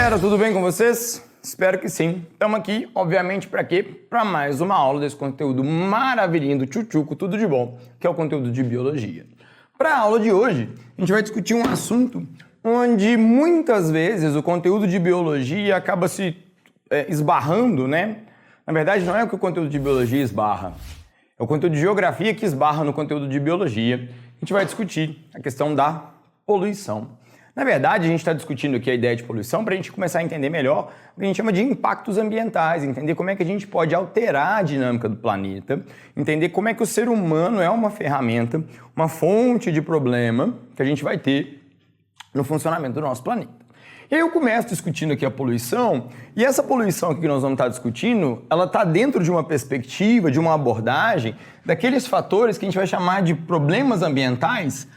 galera, tudo bem com vocês? Espero que sim. Estamos aqui, obviamente, para quê? Para mais uma aula desse conteúdo maravilhinho do Tchutchuco, tudo de bom, que é o conteúdo de biologia. Para a aula de hoje, a gente vai discutir um assunto onde muitas vezes o conteúdo de biologia acaba se esbarrando, né? Na verdade, não é que o conteúdo de biologia esbarra, é o conteúdo de geografia que esbarra no conteúdo de biologia. A gente vai discutir a questão da poluição. Na verdade, a gente está discutindo aqui a ideia de poluição para a gente começar a entender melhor o que a gente chama de impactos ambientais, entender como é que a gente pode alterar a dinâmica do planeta, entender como é que o ser humano é uma ferramenta, uma fonte de problema que a gente vai ter no funcionamento do nosso planeta. E aí eu começo discutindo aqui a poluição, e essa poluição aqui que nós vamos estar discutindo, ela está dentro de uma perspectiva, de uma abordagem, daqueles fatores que a gente vai chamar de problemas ambientais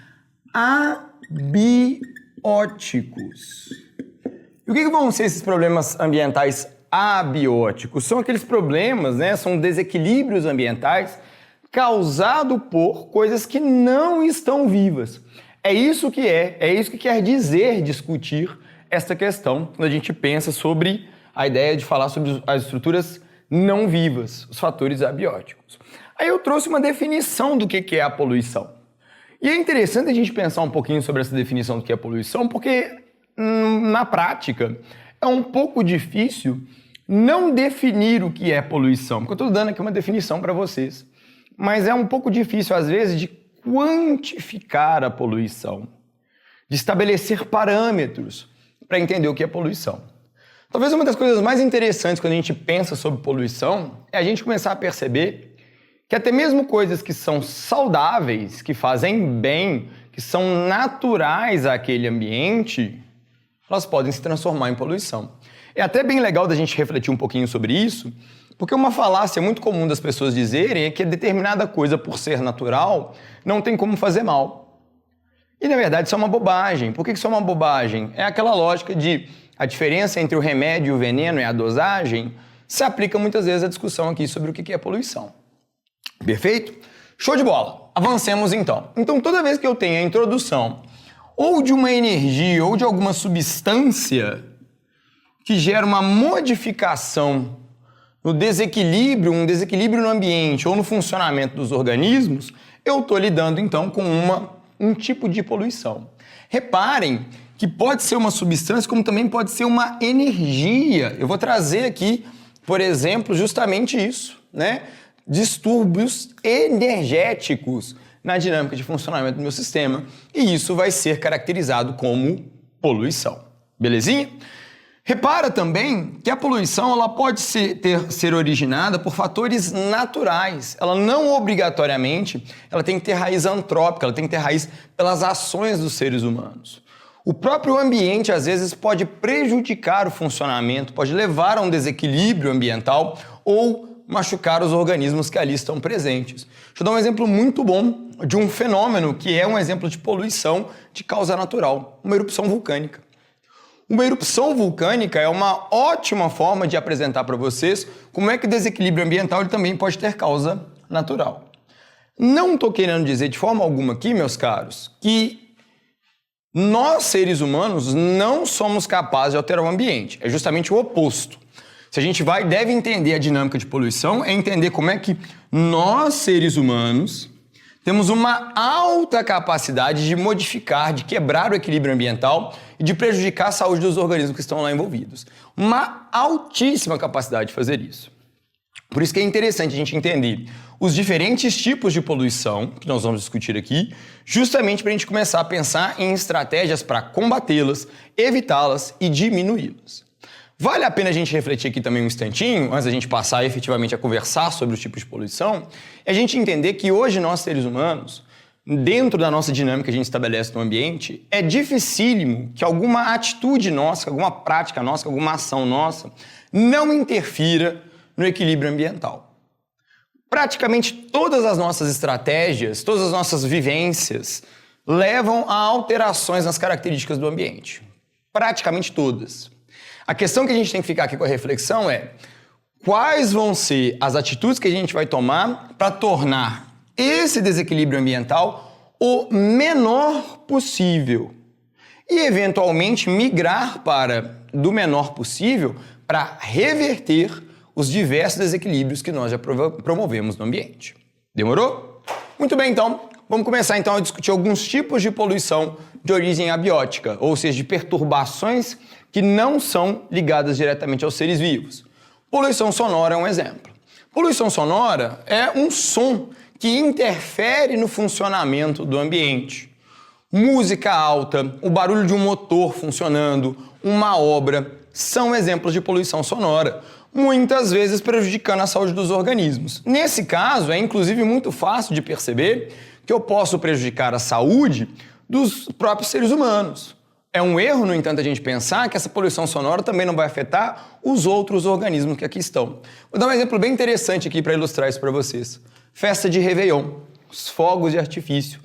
abióticos. E o que vão ser esses problemas ambientais abióticos? São aqueles problemas, né? São desequilíbrios ambientais causados por coisas que não estão vivas. É isso que quer dizer discutir esta questão quando a gente pensa sobre a ideia de falar sobre as estruturas não vivas, os fatores abióticos. Aí eu trouxe uma definição do que é a poluição. E é interessante a gente pensar um pouquinho sobre essa definição do que é poluição, porque na prática é um pouco difícil não definir o que é poluição, porque eu estou dando aqui uma definição para vocês, mas é um pouco difícil às vezes de quantificar a poluição, de estabelecer parâmetros para entender o que é poluição. Talvez uma das coisas mais interessantes quando a gente pensa sobre poluição é a gente começar a perceber que até mesmo coisas que são saudáveis, que fazem bem, que são naturais àquele ambiente, elas podem se transformar em poluição. É até bem legal da gente refletir um pouquinho sobre isso, porque uma falácia muito comum das pessoas dizerem é que determinada coisa, por ser natural, não tem como fazer mal. E na verdade isso é uma bobagem. Por que isso é uma bobagem? É aquela lógica de a diferença entre o remédio e o veneno e a dosagem se aplica muitas vezes à discussão aqui sobre o que é poluição. Perfeito? Show de bola! Avancemos então. Então, toda vez que eu tenho a introdução ou de uma energia ou de alguma substância que gera uma modificação no desequilíbrio, um desequilíbrio no ambiente ou no funcionamento dos organismos, eu estou lidando então com um tipo de poluição. Reparem que pode ser uma substância como também pode ser uma energia. Eu vou trazer aqui, por exemplo, justamente isso, né? Distúrbios energéticos na dinâmica de funcionamento do meu sistema, e isso vai ser caracterizado como poluição. Belezinha? Repara também que a poluição ela pode ser originada por fatores naturais. Ela não obrigatoriamente ela tem que ter raiz antrópica, ela tem que ter raiz pelas ações dos seres humanos. O próprio ambiente, às vezes, pode prejudicar o funcionamento, pode levar a um desequilíbrio ambiental ou machucar os organismos que ali estão presentes. Deixa eu dar um exemplo muito bom de um fenômeno que é um exemplo de poluição de causa natural, uma erupção vulcânica. Uma erupção vulcânica é uma ótima forma de apresentar para vocês como é que o desequilíbrio ambiental ele também pode ter causa natural. Não estou querendo dizer de forma alguma aqui, meus caros, que nós, seres humanos, não somos capazes de alterar o ambiente. É justamente o oposto. Se a gente deve entender a dinâmica de poluição, é entender como é que nós, seres humanos, temos uma alta capacidade de modificar, de quebrar o equilíbrio ambiental e de prejudicar a saúde dos organismos que estão lá envolvidos. Uma altíssima capacidade de fazer isso. Por isso que é interessante a gente entender os diferentes tipos de poluição que nós vamos discutir aqui, justamente para a gente começar a pensar em estratégias para combatê-las, evitá-las e diminuí-las. Vale a pena a gente refletir aqui também um instantinho, antes da gente passar efetivamente a conversar sobre os tipos de poluição, é a gente entender que hoje nós, seres humanos, dentro da nossa dinâmica que a gente estabelece no ambiente, é dificílimo que alguma atitude nossa, que alguma prática nossa, que alguma ação nossa, não interfira no equilíbrio ambiental. Praticamente todas as nossas estratégias, todas as nossas vivências, levam a alterações nas características do ambiente. Praticamente todas. A questão que a gente tem que ficar aqui com a reflexão é quais vão ser as atitudes que a gente vai tomar para tornar esse desequilíbrio ambiental o menor possível e, eventualmente, migrar para do menor possível para reverter os diversos desequilíbrios que nós já promovemos no ambiente. Demorou? Muito bem, então. Vamos começar então a discutir alguns tipos de poluição de origem abiótica, ou seja, de perturbações que não são ligadas diretamente aos seres vivos. Poluição sonora é um exemplo. Poluição sonora é um som que interfere no funcionamento do ambiente. Música alta, o barulho de um motor funcionando, uma obra, são exemplos de poluição sonora, muitas vezes prejudicando a saúde dos organismos. Nesse caso, é inclusive muito fácil de perceber que eu posso prejudicar a saúde dos próprios seres humanos. É um erro, no entanto, a gente pensar que essa poluição sonora também não vai afetar os outros organismos que aqui estão. Vou dar um exemplo bem interessante aqui para ilustrar isso para vocês. Festa de Réveillon, os fogos de artifício,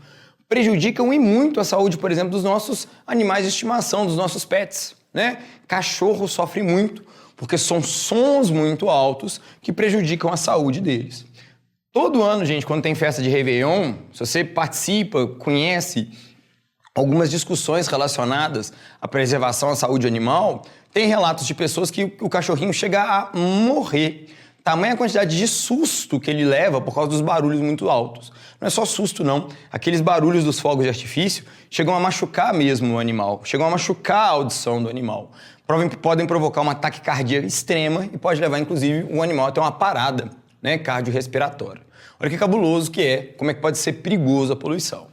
prejudicam e muito a saúde, por exemplo, dos nossos animais de estimação, dos nossos pets, né? Cachorro sofre muito, porque são sons muito altos que prejudicam a saúde deles. Todo ano, gente, quando tem festa de Réveillon, se você participa, conhece algumas discussões relacionadas à preservação à saúde animal, tem relatos de pessoas que o cachorrinho chega a morrer. Tamanha quantidade de susto que ele leva por causa dos barulhos muito altos. Não é só susto, não. Aqueles barulhos dos fogos de artifício chegam a machucar mesmo o animal, chegam a machucar a audição do animal. Podem provocar uma taquicardia extrema e pode levar, inclusive, o animal a ter uma parada, né, cardiorrespiratória. Olha que cabuloso que é, como é que pode ser perigoso a poluição.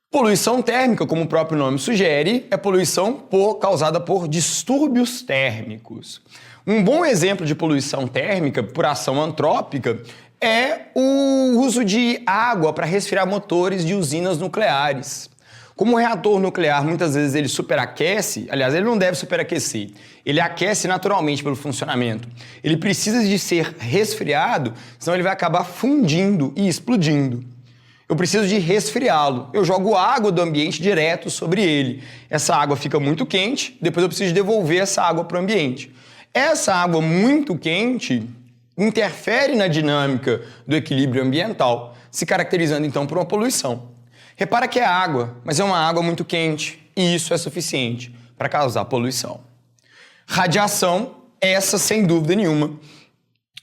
Poluição térmica, como o próprio nome sugere, é poluição causada por distúrbios térmicos. Um bom exemplo de poluição térmica por ação antrópica é o uso de água para resfriar motores de usinas nucleares. Como o reator nuclear muitas vezes ele superaquece, aliás, ele não deve superaquecer, ele aquece naturalmente pelo funcionamento. Ele precisa de ser resfriado, senão ele vai acabar fundindo e explodindo. Eu preciso de resfriá-lo. Eu jogo água do ambiente direto sobre ele. Essa água fica muito quente, depois eu preciso devolver essa água para o ambiente. Essa água muito quente interfere na dinâmica do equilíbrio ambiental, se caracterizando então por uma poluição. Repara que é água, mas é uma água muito quente e isso é suficiente para causar poluição. Radiação, essa sem dúvida nenhuma,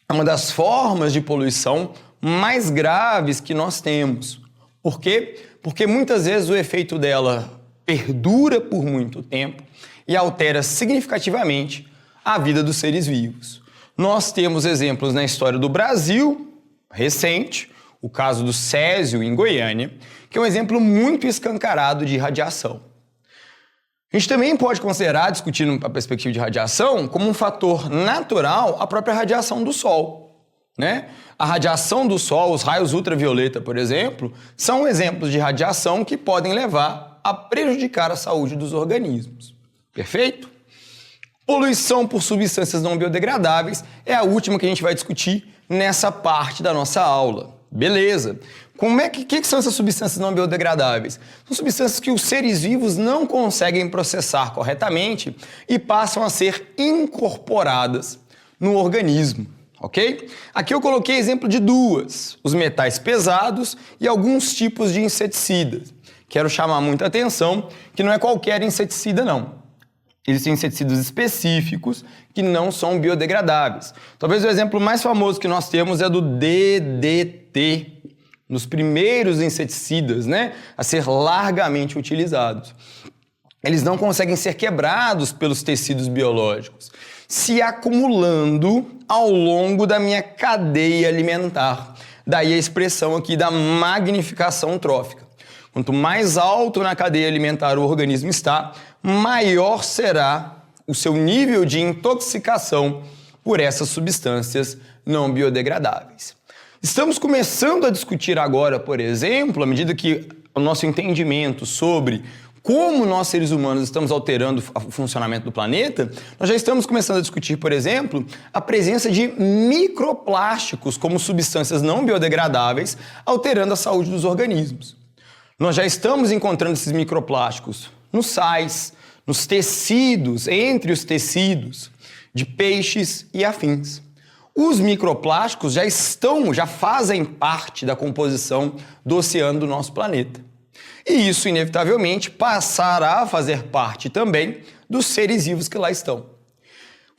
é uma das formas de poluição mais graves que nós temos. Por quê? Porque muitas vezes o efeito dela perdura por muito tempo e altera significativamente a vida dos seres vivos. Nós temos exemplos na história do Brasil, recente, o caso do Césio em Goiânia, que é um exemplo muito escancarado de radiação. A gente também pode considerar, discutindo a perspectiva de radiação, como um fator natural a própria radiação do Sol, né? A radiação do Sol, os raios ultravioleta, por exemplo, são exemplos de radiação que podem levar a prejudicar a saúde dos organismos. Perfeito? Poluição por substâncias não biodegradáveis é a última que a gente vai discutir nessa parte da nossa aula. Beleza. Que são essas substâncias não biodegradáveis? São substâncias que os seres vivos não conseguem processar corretamente e passam a ser incorporadas no organismo, ok? Aqui eu coloquei exemplo de duas, os metais pesados e alguns tipos de inseticidas. Quero chamar muita atenção que não é qualquer inseticida, não. Existem inseticidas específicos que não são biodegradáveis. Talvez o exemplo mais famoso que nós temos é do DDT, nos primeiros inseticidas, né, a ser largamente utilizados. Eles não conseguem ser quebrados pelos tecidos biológicos, se acumulando ao longo da minha cadeia alimentar. Daí a expressão aqui da magnificação trófica. Quanto mais alto na cadeia alimentar o organismo está, maior será o seu nível de intoxicação por essas substâncias não biodegradáveis. Estamos começando a discutir agora, por exemplo, à medida que o nosso entendimento sobre como nós seres humanos estamos alterando o funcionamento do planeta, nós já estamos começando a discutir, por exemplo, a presença de microplásticos como substâncias não biodegradáveis alterando a saúde dos organismos. Nós já estamos encontrando esses microplásticos nos sais, nos tecidos, entre os tecidos de peixes e afins. Os microplásticos já fazem parte da composição do oceano do nosso planeta. E isso, inevitavelmente, passará a fazer parte também dos seres vivos que lá estão.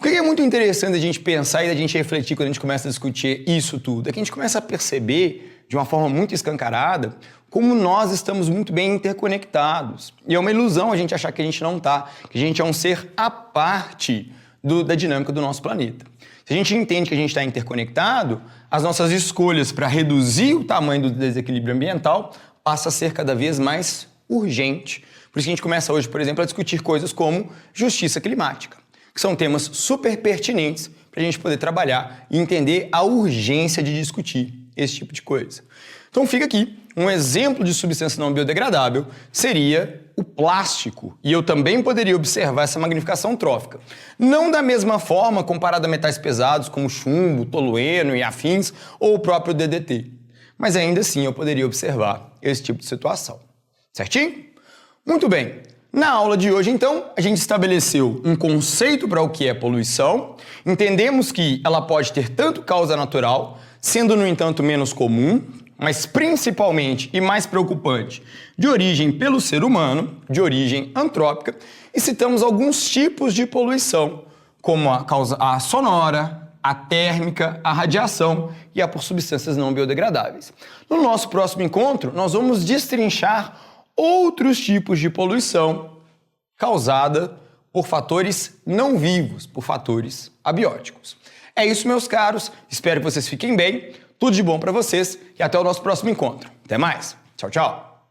O que é muito interessante a gente pensar e a gente refletir quando a gente começa a discutir isso tudo? É que a gente começa a perceber, de uma forma muito escancarada, como nós estamos muito bem interconectados. E é uma ilusão a gente achar que a gente não está, que a gente é um ser à parte da dinâmica do nosso planeta. Se a gente entende que a gente está interconectado, as nossas escolhas para reduzir o tamanho do desequilíbrio ambiental passa a ser cada vez mais urgente. Por isso que a gente começa hoje, por exemplo, a discutir coisas como justiça climática, que são temas super pertinentes para a gente poder trabalhar e entender a urgência de discutir esse tipo de coisa. Então fica aqui, um exemplo de substância não biodegradável seria o plástico. E eu também poderia observar essa magnificação trófica. Não da mesma forma comparada a metais pesados como chumbo, tolueno e afins, ou o próprio DDT. Mas ainda assim eu poderia observar esse tipo de situação. Certinho? Muito bem. Na aula de hoje, então, a gente estabeleceu um conceito para o que é poluição, entendemos que ela pode ter tanto causa natural, sendo, no entanto, menos comum, mas principalmente e mais preocupante, de origem pelo ser humano, de origem antrópica, e citamos alguns tipos de poluição, como a sonora, a térmica, a radiação e a por substâncias não biodegradáveis. No nosso próximo encontro, nós vamos destrinchar outros tipos de poluição causada por fatores não vivos, por fatores abióticos. É isso, meus caros. Espero que vocês fiquem bem. Tudo de bom para vocês e até o nosso próximo encontro. Até mais. Tchau, tchau.